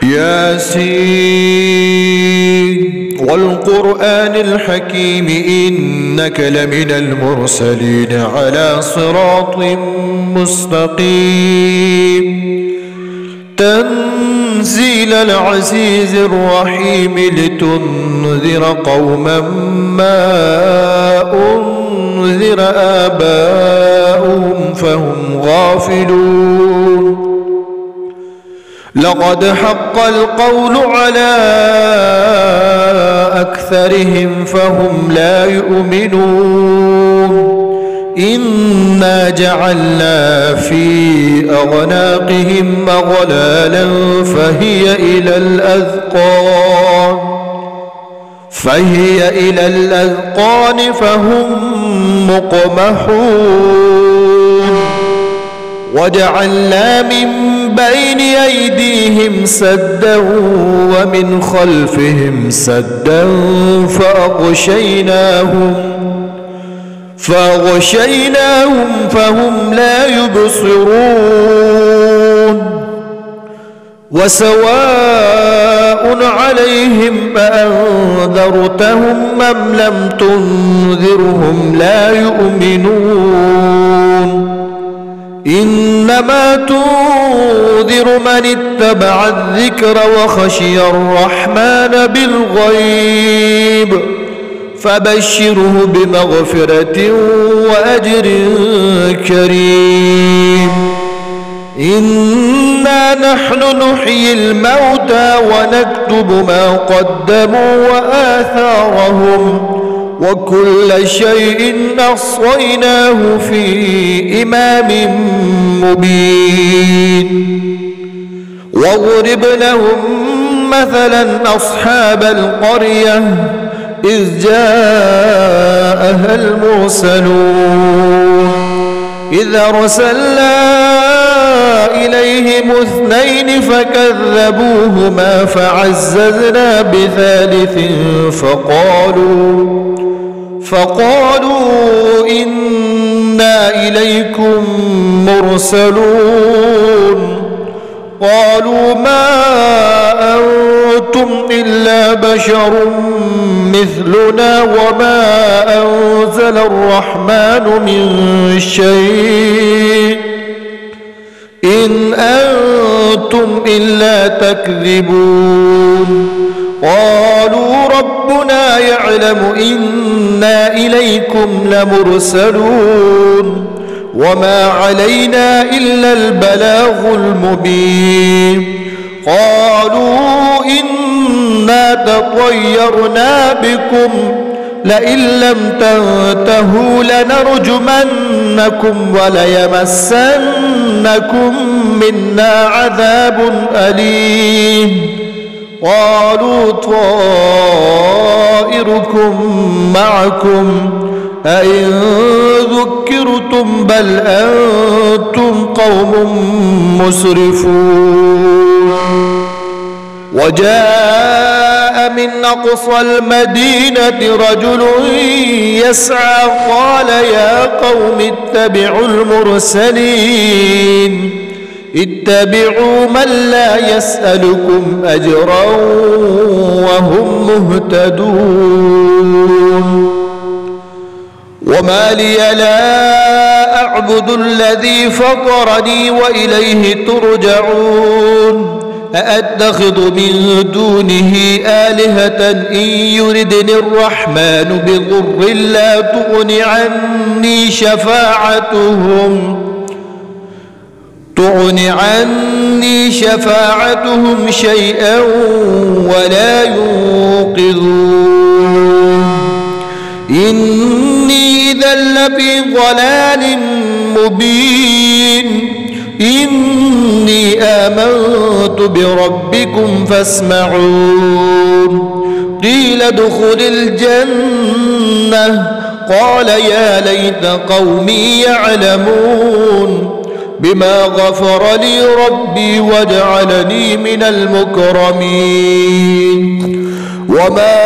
ياسين والقرآن الحكيم إنك لمن المرسلين على صراط مستقيم تنزيل العزيز الرحيم لتنذر قوما ما أنذر آباؤهم فهم غافلون لقد حق القول على أكثرهم فهم لا يؤمنون إنا جعلنا في أعناقهم أغلالا فهي إلى الأذقان فهم مقمحون وجعلنا من بين أيديهم سدا ومن خلفهم سدا فأغشيناهم فهم لا يبصرون وسواء عليهم أأنذرتهم أم لم تنذرهم لا يؤمنون إنما تنذر من اتبع الذكر وخشي الرحمن بالغيب فبشره بمغفرة وأجر كريم إنا نحن نحيي الموتى ونكتب ما قدموا وآثارهم وكل شيء أحصيناه في إمام مبين واضرب لهم مثلا أصحاب القرية إذ جاءها المرسلون إذ أرسلنا إليهم اثنين فكذبوهما فعززنا بثالث فقالوا إنا إليكم مرسلون قالوا ما أنتم إلا بشر مثلنا وما أنزل الرحمن من شيء إن أنتم إلا تكذبون قالوا ربنا يعلم إنا إليكم لمرسلون وما علينا إلا البلاغ المبين قالوا إنا تطيرنا بكم لئن لم تنتهوا لنرجمنكم وليمسنكم منا عذاب أليم قالوا طائركم معكم أئن ذكرتم بل أنتم قوم مسرفون وجاء من أقصى المدينة رجل يسعى قال يا قوم اتبعوا المرسلين اتبعوا من لا يسألكم أجرا وهم مهتدون وما لي لا أعبد الذي فطرني وإليه ترجعون أأتخذ من دونه آلهة إن يردني الرحمن بضر لا تغن عني شفاعتهم شيئا ولا ينقذون إني إذا لفي ضلال مبين إني آمنت بربكم فاسمعون قيل ادخل الجنة قال يا ليت قومي يعلمون بما غفر لي ربي وجعلني من المكرمين وما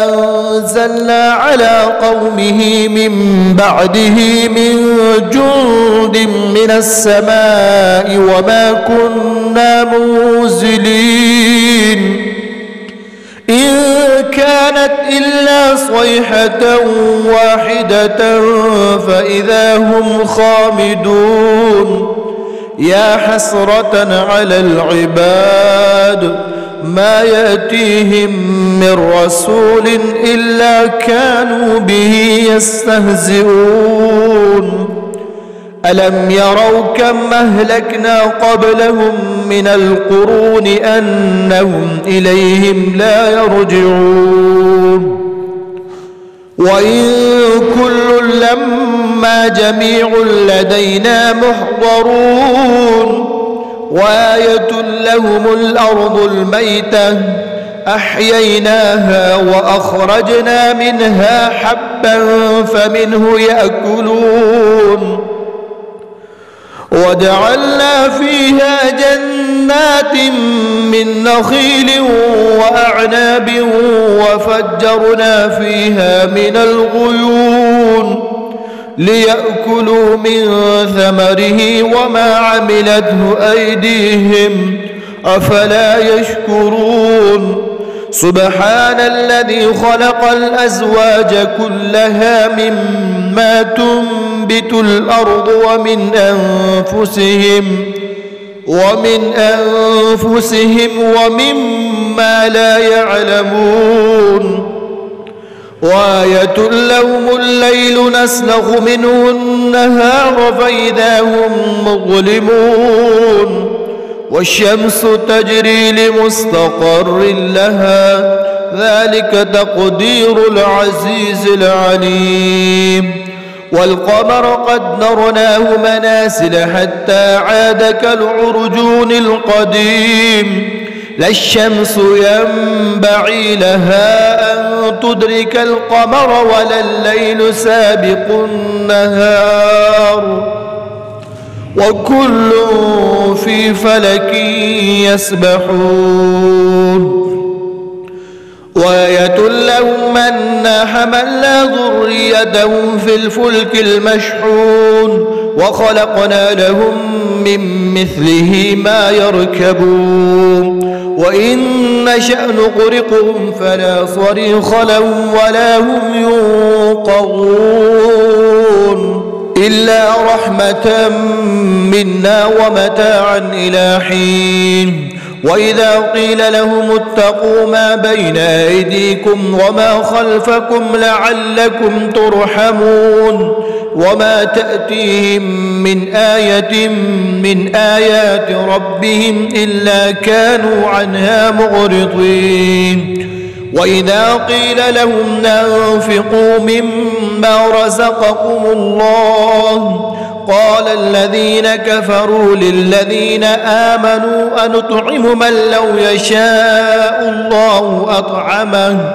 أنزلنا على قومه من بعده من جند من السماء وما كنا كنا منزلين إن كانت إلا صيحة واحدة فإذا هم خامدون يا حسرة على العباد ما يأتيهم من رسول إلا كانوا به يستهزئون ألم يروا كم أهلكنا قبلهم من القرون أنهم إليهم لا يرجعون وإن كل لما جميع لدينا محضرون وآية لهم الأرض الميتة أحييناها وأخرجنا منها حبا فمنه يأكلون وجعلنا فيها جنات من نخيل وأعناب وفجرنا فيها من الغيون ليأكلوا من ثمره وما عملته أيديهم أفلا يشكرون سبحان الذي خلق الأزواج كلها مما تنبت الأرض ومن أنفسهم ومما لا يعلمون وآية لهم الليل نسلخ منه النهار فإذا هم مظلمون والشمس تجري لمستقر لها ذلك تقدير العزيز العليم والقمر قدرناه منازل حتى عاد كالعرجون القديم لا الشمس ينبغي لها أن تدرك القمر ولا الليل سابق النهار وكل في فلك يسبحون وآية لهم أنا حملنا ذريتهم في الفلك المشحون وخلقنا لهم من مثله ما يركبون وإن نشأ نغرقهم فلا صريخ لهم ولا هم ينقذون إلا رحمة منا ومتاعا إلى حين وإذا قيل لهم اتقوا ما بين أيديكم وما خلفكم لعلكم ترحمون وما تأتيهم من آية من آيات ربهم إلا كانوا عنها معرضين وإذا قيل لهم أنفقوا مما رزقكم الله قال الذين كفروا للذين آمنوا أنطعم من لو يشاء الله أطعمه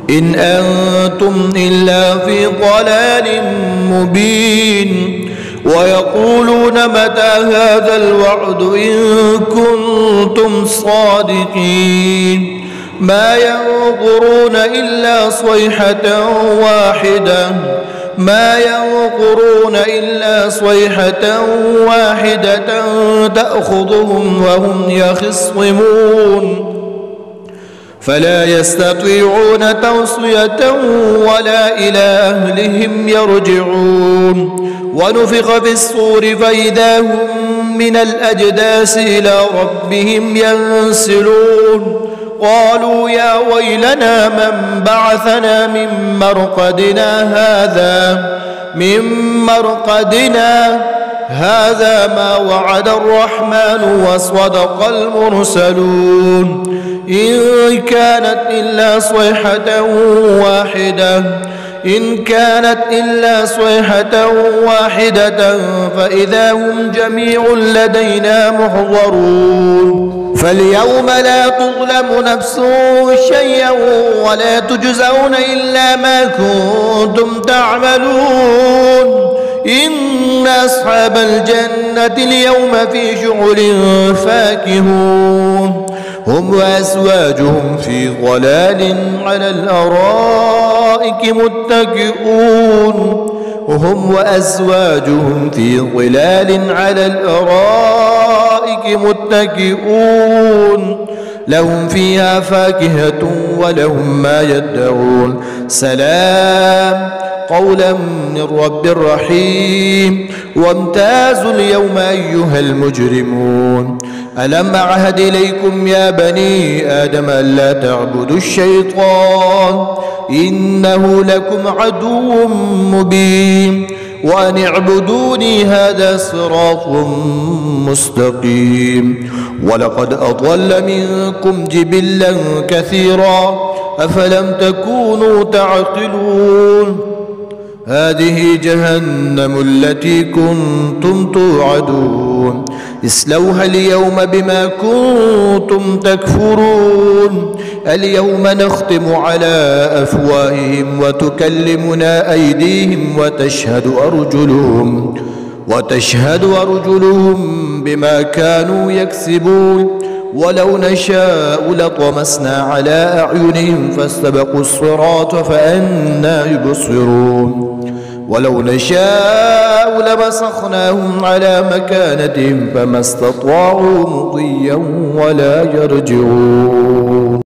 إن أنتم إلا في ضلال مبين ويقولون متى هذا الوعد إن كنتم صادقين ما ينظرون إلا صيحة واحدة تأخذهم وهم يخصمون فلا يستطيعون توصية ولا إلى أهلهم يرجعون ونفخ في الصور فإذا هم من الأجداث إلى ربهم ينسلون قالوا يا ويلنا من بعثنا من مرقدنا هذا ما وعد الرحمن وصدق المرسلون إن كانت إلا صيحة واحدة فإذا هم جميع لدينا محضرون فاليوم لا تظلم نفس شيئا ولا تجزون إلا ما كنتم تعملون إن أصحاب الجنة اليوم في شغل فاكهون هم وأزواجهم في ظلال على الأرائك متكئون هم وأزواجهم في ظلال على الأرائك متكئون لهم فيها فاكهة ولهم ما يدعون سلام قولا من رب رحيم وامتازوا اليوم أيها المجرمون ألم أعهد إليكم يا بني آدم ألا تعبدوا الشيطان إنه لكم عدو مبين وأن اعبدوني هذا صراط مستقيم ولقد أضل منكم جبلا كثيرا أفلم تكونوا تعقلون هذه جهنم التي كنتم توعدون اصلوها اليوم بما كنتم تكفرون اليوم نختم على أفواههم وتكلمنا أيديهم وتشهد أرجلهم بما كانوا يكسبون ولو نشاء لطمسنا على أعينهم فاستبقوا الصراط فأنى يبصرون ولو نشاء لمسخناهم على مكانتهم فما استطاعوا مضيا ولا يرجعون